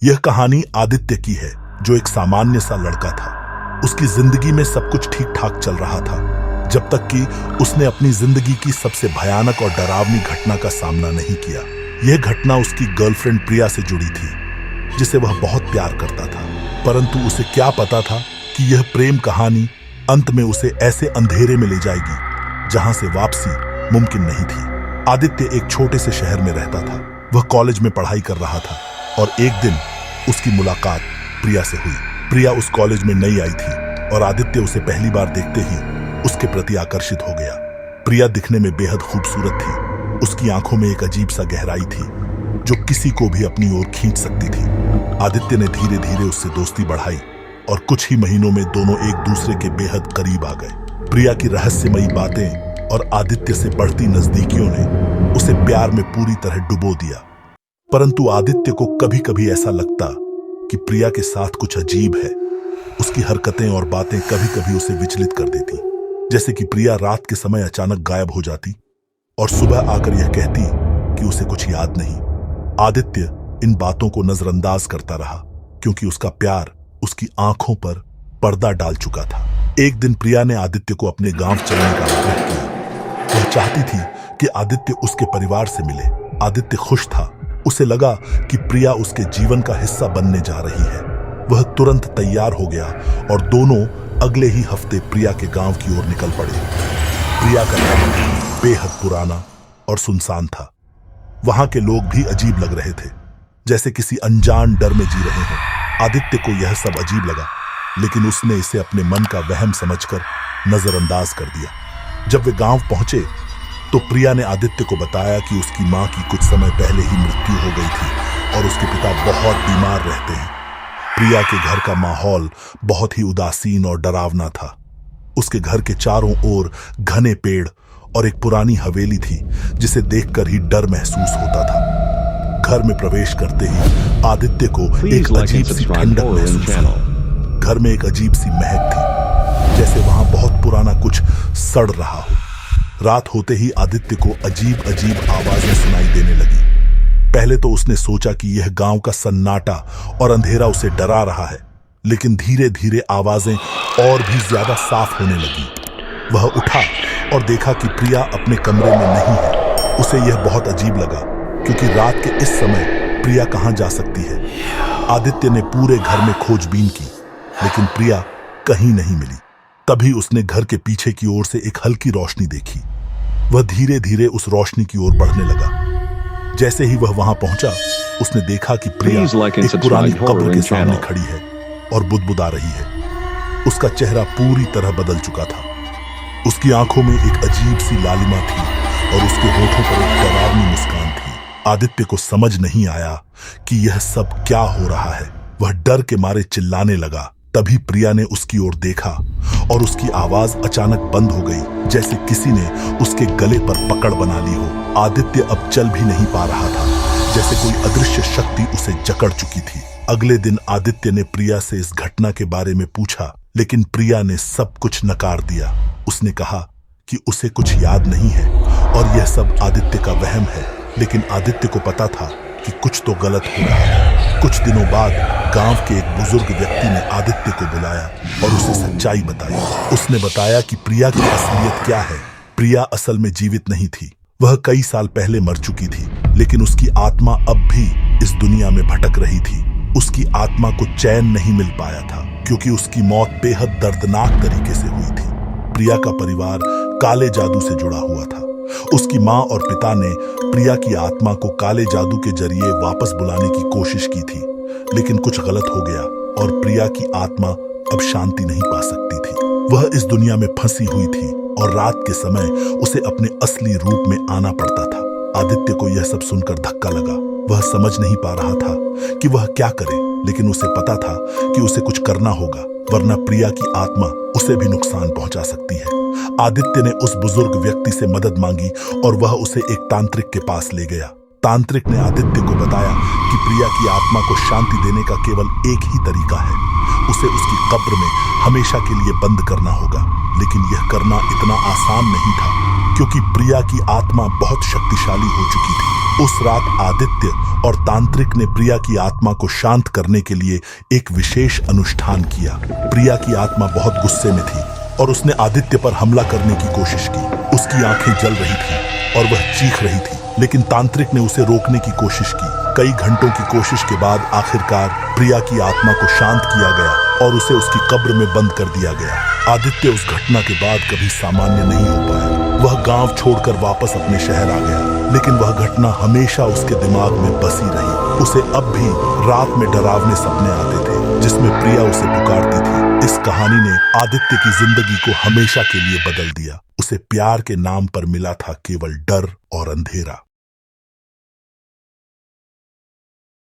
यह कहानी आदित्य की है, जो एक सामान्य सा लड़का था। उसकी जिंदगी में सब कुछ ठीक ठाक चल रहा था, जब तक कि उसने अपनी जिंदगी की सबसे भयानक और डरावनी घटना का सामना नहीं किया। यह घटना उसकी गर्लफ्रेंड प्रिया से जुड़ी थी, जिसे वह बहुत प्यार करता था। परंतु उसे क्या पता था कि यह प्रेम कहानी अंत में उसे ऐसे अंधेरे में ले जाएगी जहां से वापसी मुमकिन नहीं थी। आदित्य एक छोटे से शहर में रहता था। वह कॉलेज में पढ़ाई कर रहा था और एक दिन उसकी मुलाकात प्रिया से हुई। प्रिया उस कॉलेज में नई आई थी और आदित्य उसे पहली बार देखते ही उसके प्रति आकर्षित हो गया। प्रिया दिखने में बेहद खूबसूरत थी। उसकी आंखों में एक अजीब सा गहराई थी जो किसी को भी अपनी ओर खींच सकती थी। आदित्य ने धीरे धीरे उससे दोस्ती बढ़ाई और कुछ ही महीनों में दोनों एक दूसरे के बेहद करीब आ गए। प्रिया की रहस्यमयी बातें और आदित्य से बढ़ती नजदीकियों ने उसे प्यार में पूरी तरह डुबो दिया। परंतु आदित्य को कभी कभी ऐसा लगता कि प्रिया के साथ कुछ अजीब है। उसकी हरकतें और बातें कभी कभी उसे विचलित कर देती, जैसे कि प्रिया रात के समय अचानक गायब हो जाती और सुबह आकर यह कहती कि उसे कुछ याद नहीं। आदित्य इन बातों को नजरअंदाज करता रहा, क्योंकि उसका प्यार उसकी आंखों पर पर्दा डाल चुका था। एक दिन प्रिया ने आदित्य को अपने गांव चलने का आग्रह किया। वह चाहती थी कि आदित्य उसके परिवार से मिले। आदित्य खुश था। उसे लगा कि प्रिया उसके जीवन का हिस्सा बनने जा रही है। वह तुरंत तैयार हो गया और दोनों अगले ही हफ्ते प्रिया के गांव की ओर निकल पड़े। प्रिया का गांव बेहद पुराना और सुनसान था। वहां के लोग भी अजीब लग रहे थे, जैसे किसी अनजान डर में जी रहे हों। आदित्य को यह सब अजीब लगा, लेकिन उसने इसे अपने मन का वहम समझकर नजरअंदाज कर दिया। जब वे गांव पहुंचे तो प्रिया ने आदित्य को बताया कि उसकी मां की कुछ समय पहले ही मृत्यु हो गई थी और उसके पिता बहुत बीमार रहते हैं। प्रिया के घर का माहौल बहुत ही उदासीन और डरावना था। उसके घर के चारों ओर घने पेड़ और एक पुरानी हवेली थी, जिसे देखकर ही डर महसूस होता था। घर में प्रवेश करते ही आदित्य को एक अजीब सी ठंडक महसूस हुई। घर में एक अजीब सी महक थी, जैसे वहां बहुत पुराना कुछ सड़ रहा हो। रात होते ही आदित्य को अजीब अजीब आवाजें सुनाई देने लगी। पहले तो उसने सोचा कि यह गांव का सन्नाटा और अंधेरा उसे डरा रहा है, लेकिन धीरे धीरे आवाजें और भी ज्यादा साफ होने लगी। वह उठा और देखा कि प्रिया अपने कमरे में नहीं है। उसे यह बहुत अजीब लगा, क्योंकि रात के इस समय प्रिया कहां जा सकती है। आदित्य ने पूरे घर में खोजबीन की, लेकिन प्रिया कहीं नहीं मिली। तभी उसने घर के पीछे की ओर से एक हल्की रोशनी देखी। वह धीरे धीरे उस रोशनी की ओर बढ़ने लगा। जैसे ही वह वहां पहुंचा, उसने देखा कि प्रिया एक पुरानी कब्र के सामने खड़ी है और बुदबुदा रही है। उसका चेहरा पूरी तरह बदल चुका था। उसकी आंखों में एक अजीब सी लालिमा थी और उसके होठों पर एक डरावनी मुस्कान थी। आदित्य को समझ नहीं आया कि यह सब क्या हो रहा है। वह डर के मारे चिल्लाने लगा। तभी प्रिया ने उसकी ओर देखा और उसकी आवाज अचानक बंद हो गई, जैसे किसी ने उसके गले पर पकड़ बना ली हो। आदित्य अब चल भी नहीं पा रहा था, जैसे कोई अदृश्य शक्ति उसे जकड़ चुकी थी। अगले दिन आदित्य ने प्रिया से इस घटना के बारे में पूछा, लेकिन प्रिया ने सब कुछ नकार दिया। उसने कहा कि उसे कुछ याद नहीं है और यह सब आदित्य का वहम है। लेकिन आदित्य को पता था कि कुछ तो गलत हो रहा है। कुछ दिनों बाद गांव के एक बुजुर्ग व्यक्ति ने आदित्य को बुलाया और उसे सच्चाई बताई। उसने बताया कि प्रिया की असलियत क्या है। प्रिया असल में जीवित नहीं थी। वह कई साल पहले मर चुकी थी, लेकिन उसकी आत्मा अब भी इस दुनिया में भटक रही थी। उसकी आत्मा को चैन नहीं मिल पाया था, क्योंकि उसकी मौत बेहद दर्दनाक तरीके से हुई थी। प्रिया का परिवार काले जादू से जुड़ा हुआ था। उसकी माँ और पिता ने प्रिया की आत्मा को काले जादू के जरिए वापस बुलाने की कोशिश की थी, लेकिन कुछ गलत हो गया और प्रिया की आत्मा अब शांति नहीं पा सकती थी। वह इस दुनिया में फंसी हुई थी और रात के समय उसे अपने असली रूप में आना पड़ता था। आदित्य को यह सब सुनकर धक्का लगा। वह समझ नहीं पा रहा था कि वह क्या करे, लेकिन उसे पता था कि उसे कुछ करना होगा, वरना प्रिया की आत्मा उसे भी नुकसान पहुंचा सकती है। आदित्य ने उस बुजुर्ग व्यक्ति से मदद मांगी और वह उसे एक तांत्रिक के पास ले गया। तांत्रिक ने आदित्य को बताया कि प्रिया की आत्मा को शांति देने का केवल एक ही तरीका है। उसे उसकी कब्र में हमेशा के लिए बंद करना होगा। लेकिन यह करना इतना आसान नहीं था, क्योंकि प्रिया की आत्मा बहुत शक्तिशाली हो चुकी थी। उस रात आदित्य और तांत्रिक ने प्रिया की आत्मा को शांत करने के लिए एक विशेष अनुष्ठान किया। प्रिया की आत्मा बहुत गुस्से में थी और उसने आदित्य पर हमला करने की कोशिश की। उसकी आंखें जल रही थी और वह चीख रही थी, लेकिन तांत्रिक ने उसे रोकने की कोशिश की। कई घंटों की कोशिश के बाद आखिरकार प्रिया की आत्मा को शांत किया गया और उसे उसकी कब्र में बंद कर दिया गया। आदित्य उस घटना के बाद कभी सामान्य नहीं हो पाया। वह गांव छोड़कर वापस अपने शहर आ गया, लेकिन वह घटना हमेशा उसके दिमाग में बसी रही। उसे अब भी रात में डरावने सपने आते थे जिसमें प्रिया उसे पुकारती थी। इस कहानी ने आदित्य की जिंदगी को हमेशा के लिए बदल दिया। उसे प्यार के नाम पर मिला था केवल डर और अंधेरा।